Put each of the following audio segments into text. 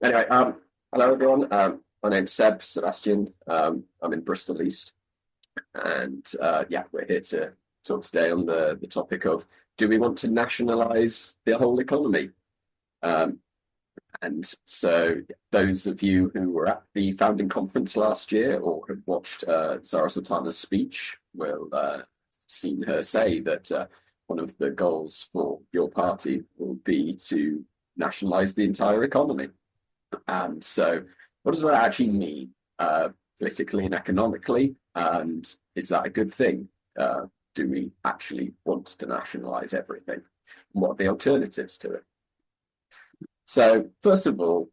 Anyway, hello everyone. My name's Sebastian. I'm in Bristol East, and yeah, we're here to talk today on the topic of do we want to nationalise the whole economy? Um, and so, those of you who were at the founding conference last year or have watched Zara Sultana's speech will seen her say that one of the goals for your party will be to nationalise the entire economy. And so, what does that actually mean politically and economically? And is that a good thing? Do we actually want to nationalize everything? And what are the alternatives to it? So, first of all,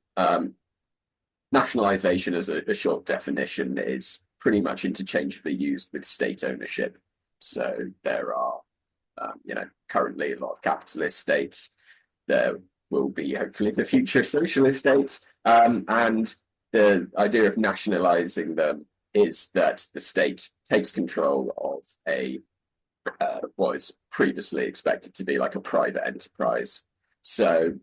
nationalization as a short definition is pretty much interchangeably used with state ownership. So, there are, currently a lot of capitalist states. There will be hopefully the future socialist states. And the idea of nationalizing them is that the state takes control of a what is previously expected to be like a private enterprise. So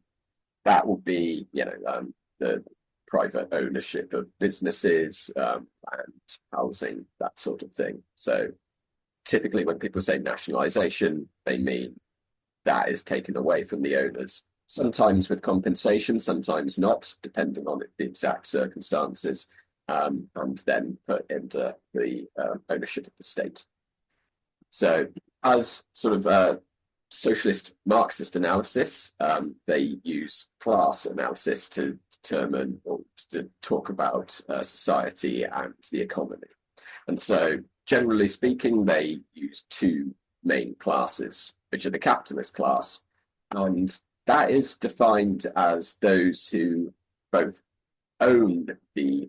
that will be, the private ownership of businesses and housing, that sort of thing. So typically, when people say nationalization, they mean that is taken away from the owners, sometimes with compensation, sometimes not, depending on the exact circumstances, and then put into the ownership of the state. So, as sort of a socialist Marxist analysis, they use class analysis to determine or to talk about society and the economy. And so, generally speaking, they use two main classes, which are the capitalist class, and that is defined as those who both own the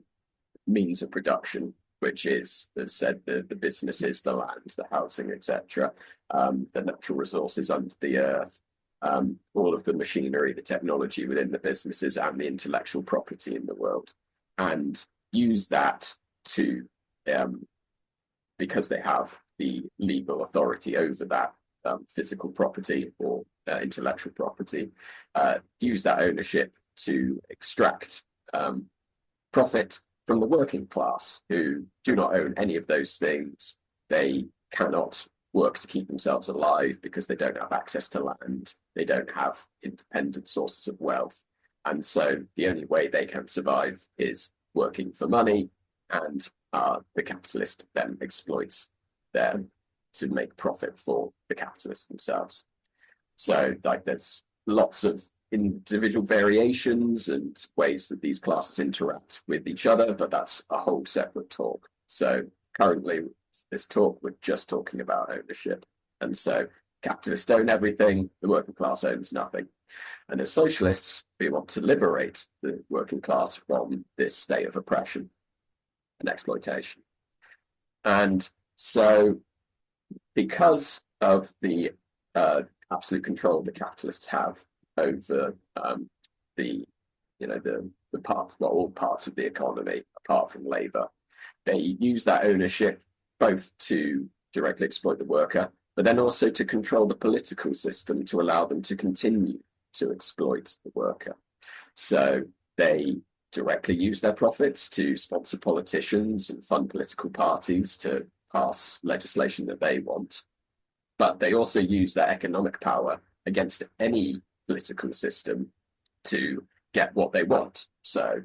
means of production, which is, as said, the businesses, the land, the housing, etc., the natural resources under the earth, all of the machinery, the technology within the businesses, and the intellectual property in the world, and use that to, because they have the legal authority over that physical property or intellectual property, use that ownership to extract profit from the working class who do not own any of those things. They cannot work to keep themselves alive because they don't have access to land. They don't have independent sources of wealth. And so the only way they can survive is working for money, and the capitalist then exploits them to make profit for the capitalists themselves. So, like, there's lots of individual variations and ways that these classes interact with each other, but that's a whole separate talk. So, currently, this talk, we're just talking about ownership. And so, capitalists own everything, the working class owns nothing. And as socialists, we want to liberate the working class from this state of oppression and exploitation. And so, because of the absolute control the capitalists have over the part, well, all parts of the economy apart from labor, they use that ownership both to directly exploit the worker, but then also to control the political system to allow them to continue to exploit the worker. So they directly use their profits to sponsor politicians and fund political parties to pass legislation that they want. But they also use their economic power against any political system to get what they want. So,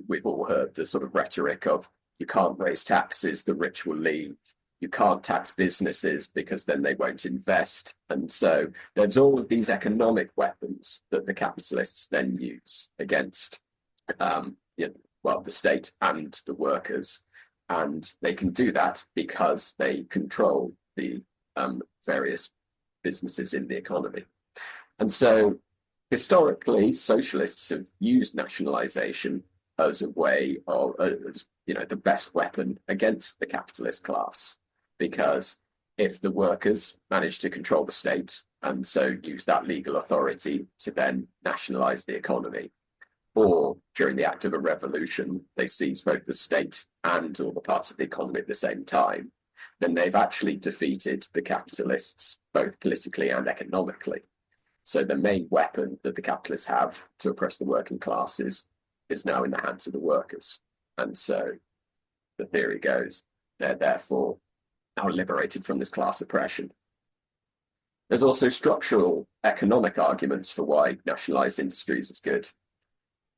we've all heard the sort of rhetoric of you can't raise taxes, the rich will leave. You can't tax businesses because then they won't invest. And so there's all of these economic weapons that the capitalists then use against, the state and the workers. And they can do that because they control the various businesses in the economy. And so historically, socialists have used nationalization as a way of, the best weapon against the capitalist class. Because if the workers manage to control the state and so use that legal authority to then nationalize the economy, or during the act of a revolution, they seize both the state and all the parts of the economy at the same time, then they've actually defeated the capitalists both politically and economically. So the main weapon that the capitalists have to oppress the working classes is now in the hands of the workers. And so the theory goes they're therefore now liberated from this class oppression. There's also structural economic arguments for why nationalized industries is good.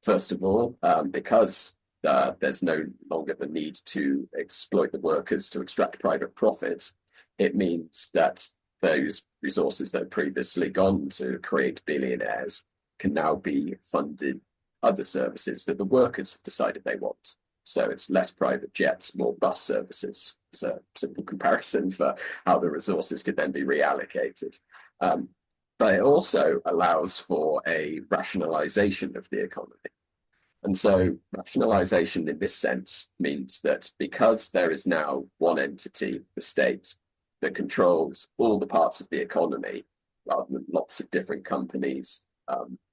First of all, because there's no longer the need to exploit the workers to extract private profit, it means that those resources that had previously gone to create billionaires can now be funded other services that the workers have decided they want. So it's less private jets, more bus services. It's a simple comparison for how the resources could then be reallocated. But it also allows for a rationalization of the economy. And so rationalization in this sense means that because there is now one entity, the state, that controls all the parts of the economy, rather than lots of different companies,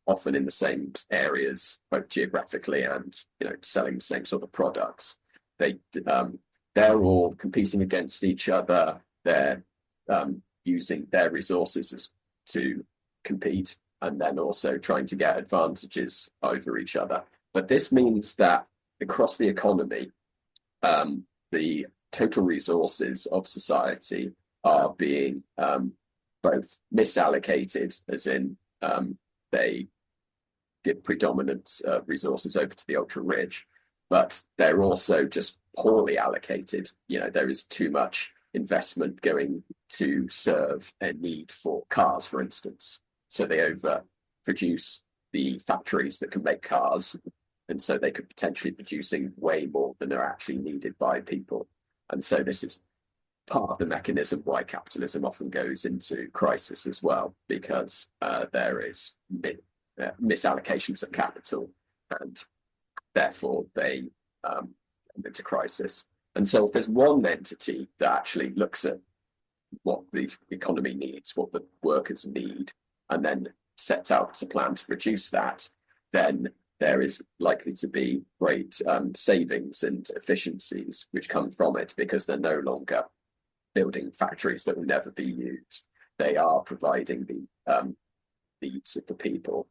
often in the same areas, both geographically and selling the same sort of products. They're all competing against each other. They're using their resources to compete, and then also trying to get advantages over each other. But this means that across the economy, the total resources of society are being both misallocated, as in they give predominant resources over to the ultra-rich, but they're also just poorly allocated. There is too much investment going to serve a need for cars, for instance. So they overproduce the factories that can make cars, and so they could potentially be producing way more than are actually needed by people. And so this is part of the mechanism why capitalism often goes into crisis as well, because there is misallocations of capital, and therefore they come into crisis. And so if there's one entity that actually looks at what the economy needs, what the workers need, and then sets out a plan to produce that, then there is likely to be great savings and efficiencies which come from it, because they're no longer building factories that will never be used. They are providing the needs of the people.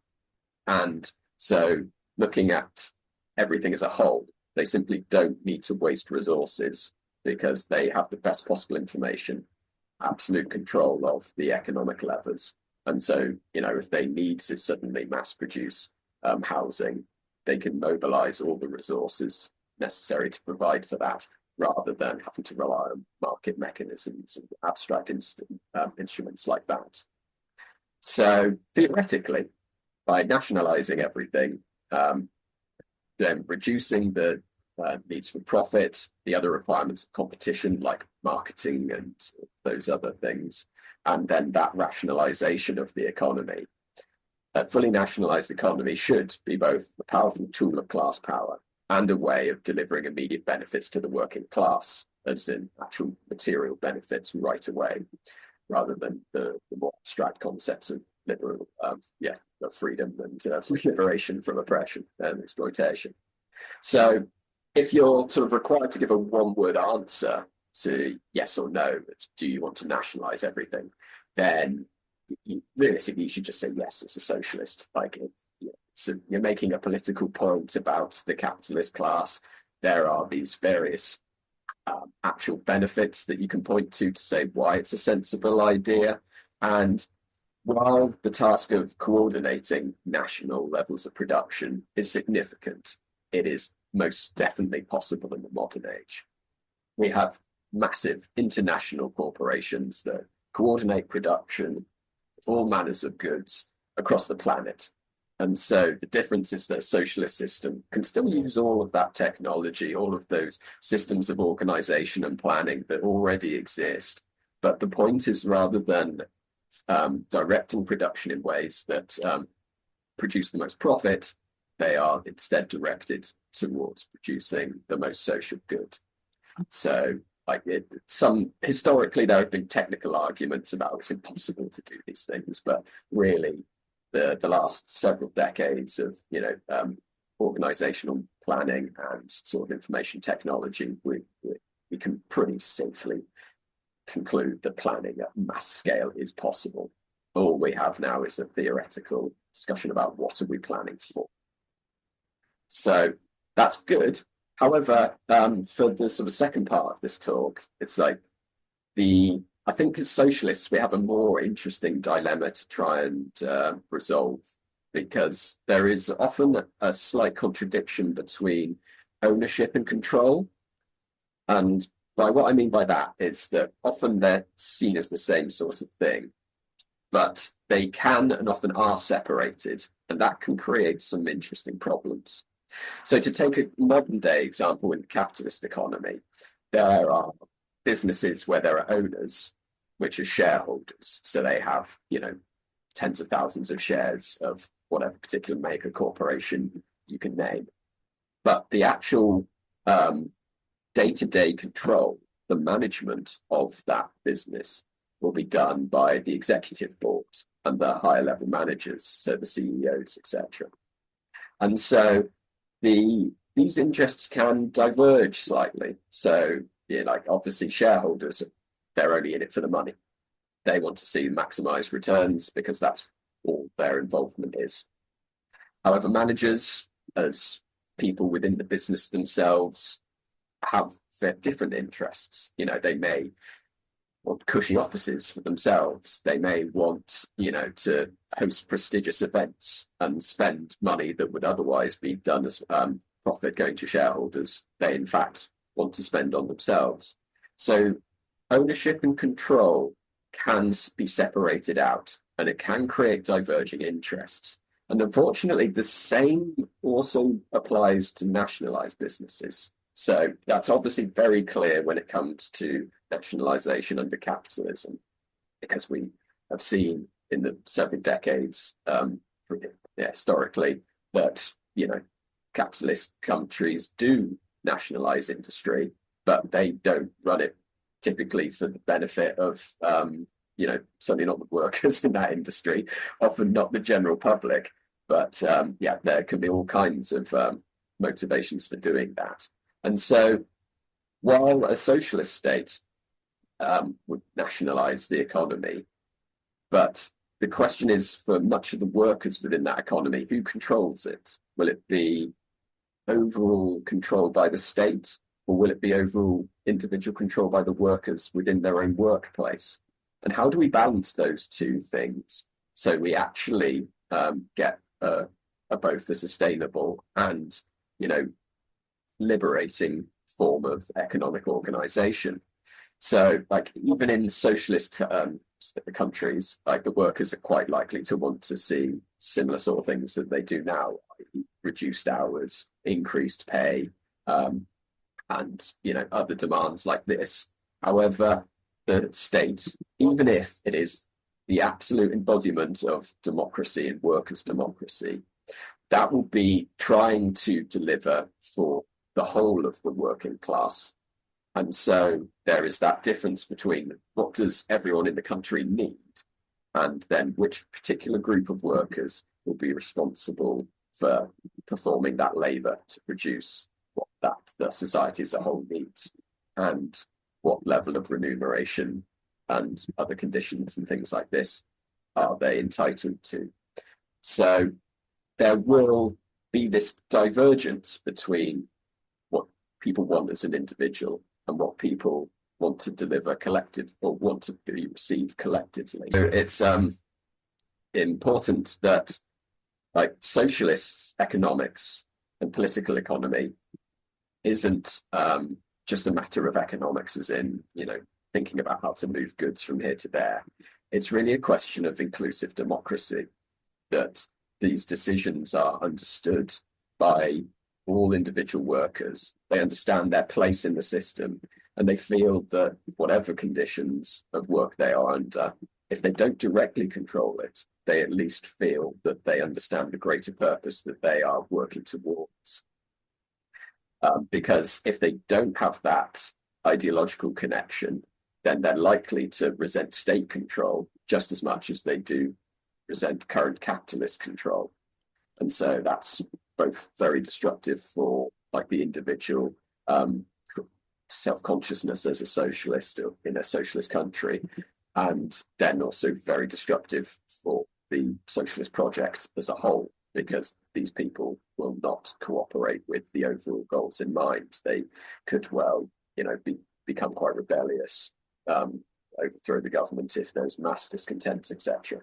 And so looking at everything as a whole, they simply don't need to waste resources because they have the best possible information, absolute control of the economic levers. And so, if they need to suddenly mass produce housing, they can mobilize all the resources necessary to provide for that, rather than having to rely on market mechanisms and abstract instruments like that. So theoretically, by nationalizing everything, then reducing the needs for profit, the other requirements of competition like marketing and those other things, and then that rationalization of the economy. A fully nationalized economy should be both a powerful tool of class power and a way of delivering immediate benefits to the working class, as in actual material benefits right away, rather than the more abstract concepts of liberal, of freedom and liberation from oppression and exploitation. So if you're sort of required to give a one-word answer to yes or no, do you want to nationalize everything, then realistically you should just say yes, it's a socialist. You're making a political point about the capitalist class. There are these various actual benefits that you can point to say why it's a sensible idea. And while the task of coordinating national levels of production is significant, it is most definitely possible in the modern age. We have massive international corporations that coordinate production of all manners of goods across the planet. And so the difference is that a socialist system can still use all of that technology, all of those systems of organization and planning that already exist. But the point is, rather than directing production in ways that produce the most profit, they are instead directed towards producing the most social good. So historically there have been technical arguments about it's impossible to do these things, but really the last several decades of organizational planning and sort of information technology, we can pretty safely conclude that planning at mass scale is possible. all we have now is a theoretical discussion about what are we planning for. So that's good. However, for the sort of second part of this talk, it's like I think as socialists, we have a more interesting dilemma to try and resolve, because there is often a slight contradiction between ownership and control. And by what I mean by that is that often they're seen as the same sort of thing, but they can and often are separated, and that can create some interesting problems. So to take a modern day example in the capitalist economy, there are businesses where there are owners, which are shareholders. So they have, tens of thousands of shares of whatever particular mega corporation you can name. But the actual day-to-day control, the management of that business will be done by the executive board and the higher level managers, so the CEOs, etc. And so these interests can diverge slightly. So, like obviously shareholders, they're only in it for the money. They want to see maximized returns because that's all their involvement is. However, managers, as people within the business themselves, have their different interests. They may want cushy offices for themselves. They may want, to host prestigious events and spend money that would otherwise be done as profit going to shareholders. They, in fact, want to spend on themselves. So ownership and control can be separated out, and it can create diverging interests. And unfortunately, the same also applies to nationalised businesses. So that's obviously very clear when it comes to nationalisation under capitalism, because we have seen in the several decades historically that, capitalist countries do nationalise industry, but they don't run it typically for the benefit of, certainly not the workers in that industry, often not the general public. But there can be all kinds of motivations for doing that. And so while a socialist state would nationalise the economy, but the question is, for much of the workers within that economy, who controls it? Will it be overall controlled by the state, or will it be overall individual control by the workers within their own workplace? And how do we balance those two things so we actually get both a sustainable and, liberating form of economic organization? So, like, even in socialist countries, like, the workers are quite likely to want to see similar sort of things that they do now: reduced hours, increased pay, and other demands like this. However, the state, even if it is the absolute embodiment of democracy and workers' democracy, that will be trying to deliver for the whole of the working class. And so there is that difference between what does everyone in the country need, and then which particular group of workers will be responsible for performing that labour to produce what that the society as a whole needs, and what level of remuneration and other conditions and things like this are they entitled to. So there will be this divergence between what people want as an individual and what people want to deliver collective, or want to be received collectively. So it's important that, like, socialist economics and political economy isn't just a matter of economics, as in, thinking about how to move goods from here to there. It's really a question of inclusive democracy, that these decisions are understood by all individual workers. They understand their place in the system, and they feel that whatever conditions of work they are under, if they don't directly control it, they at least feel that they understand the greater purpose that they are working towards. Because if they don't have that ideological connection, then they're likely to resent state control just as much as they do resent current capitalist control. And so that's both very destructive for, like, the individual self-consciousness as a socialist in a socialist country, and then also very destructive for the socialist project as a whole, because these people will not cooperate with the overall goals in mind. They could well, become quite rebellious, overthrow the government if there's mass discontent, etc.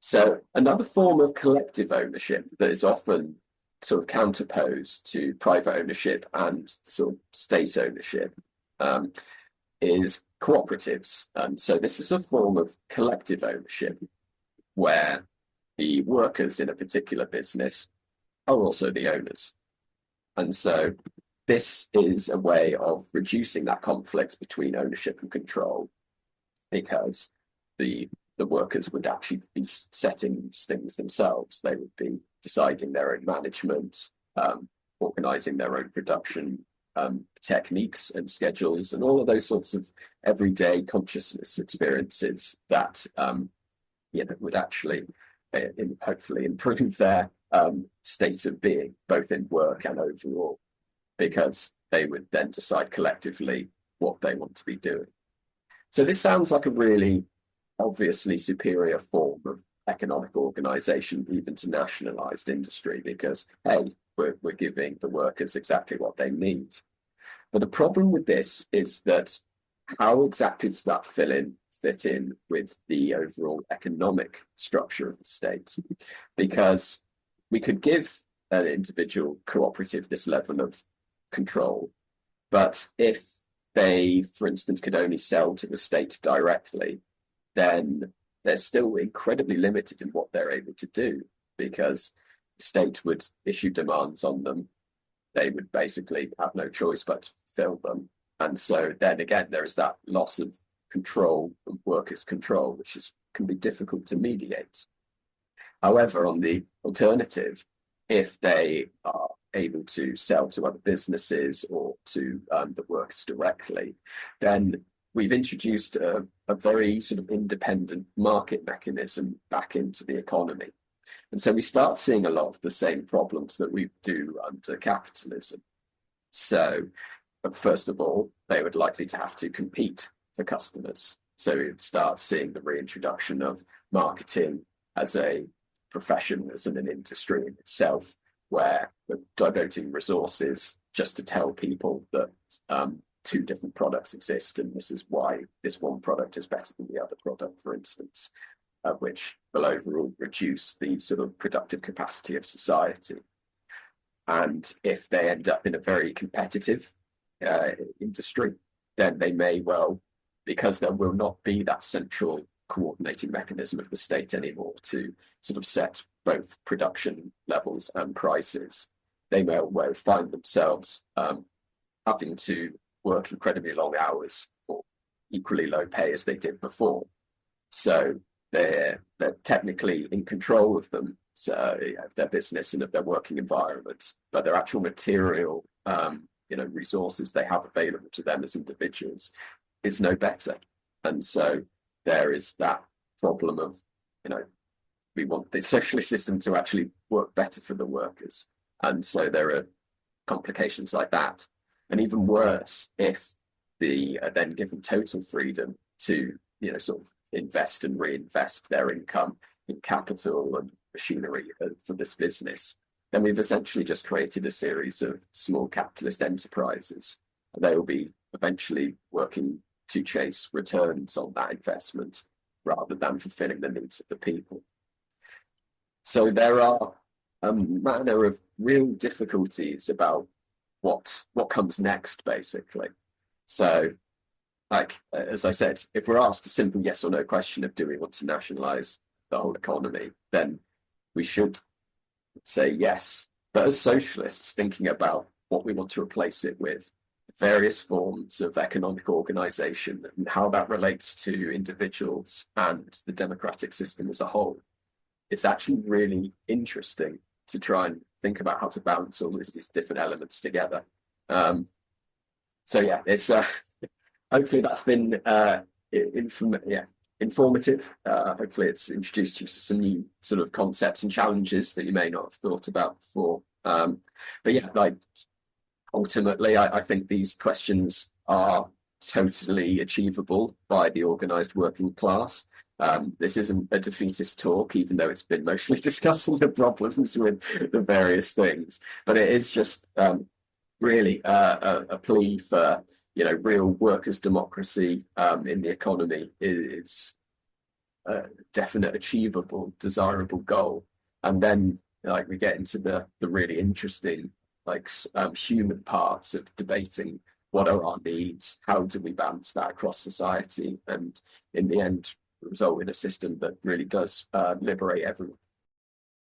So another form of collective ownership that is often sort of counterposed to private ownership and sort of state ownership is cooperatives. And so this is a form of collective ownership where the workers in a particular business are also the owners. And so this is a way of reducing that conflict between ownership and control, because the workers would actually be setting these things themselves. They would be deciding their own management, organizing their own production techniques and schedules, and all of those sorts of everyday consciousness experiences that would actually hopefully improve their state of being, both in work and overall, because they would then decide collectively what they want to be doing. So this sounds like a really obviously superior form of economic organization, even to nationalized industry, because, hey, we're giving the workers exactly what they need. But the problem with this is that how exactly does that fit in with the overall economic structure of the state? Because we could give an individual cooperative this level of control, but if they, for instance, could only sell to the state directly, then they're still incredibly limited in what they're able to do, because the state would issue demands on them. They would basically have no choice but to fulfill them. And so then again, there is that loss of control, of workers' control, which can be difficult to mediate. However, on the alternative, if they are able to sell to other businesses or to the workers directly, then we've introduced a very sort of independent market mechanism back into the economy. And so we start seeing a lot of the same problems that we do under capitalism. So first of all, they would likely to have to compete for customers. So we'd start seeing the reintroduction of marketing as a profession, as an industry in itself, where we're devoting resources just to tell people that two different products exist, and this is why this one product is better than the other product, for instance, which will overall reduce the sort of productive capacity of society. And if they end up in a very competitive industry, then they may well, because there will not be that central coordinating mechanism of the state anymore to sort of set both production levels and prices, they may well find themselves having to work incredibly long hours for equally low pay as they did before. So they're technically in control of them, so of their business and of their working environment, but their actual material resources they have available to them as individuals is no better. And so there is that problem of, we want the socialist system to actually work better for the workers. And so there are complications like that. And even worse, if they are then given total freedom to, sort of invest and reinvest their income in capital and machinery for this business, then we've essentially just created a series of small capitalist enterprises. They will be eventually working to chase returns on that investment rather than fulfilling the needs of the people. So there are a manner of real difficulties about what comes next, basically. So, as I said, if we're asked a simple yes or no question of do we want to nationalize the whole economy, then we should say yes. But as socialists, thinking about what we want to replace it with, various forms of economic organization and how that relates to individuals and the democratic system as a whole, it's actually really interesting to try and think about how to balance all these different elements together. It's hopefully that's been informative. Hopefully it's introduced you to some new sort of concepts and challenges that you may not have thought about before. Ultimately, I think these questions are totally achievable by the organized working class. This isn't a defeatist talk, even though it's been mostly discussing the problems with the various things. But it is just really a plea for, real workers' democracy in the economy is a definite, achievable, desirable goal. And then, like, we get into the really interesting, like, human parts of debating what are our needs, how do we balance that across society, and in the end, result in a system that really does liberate everyone.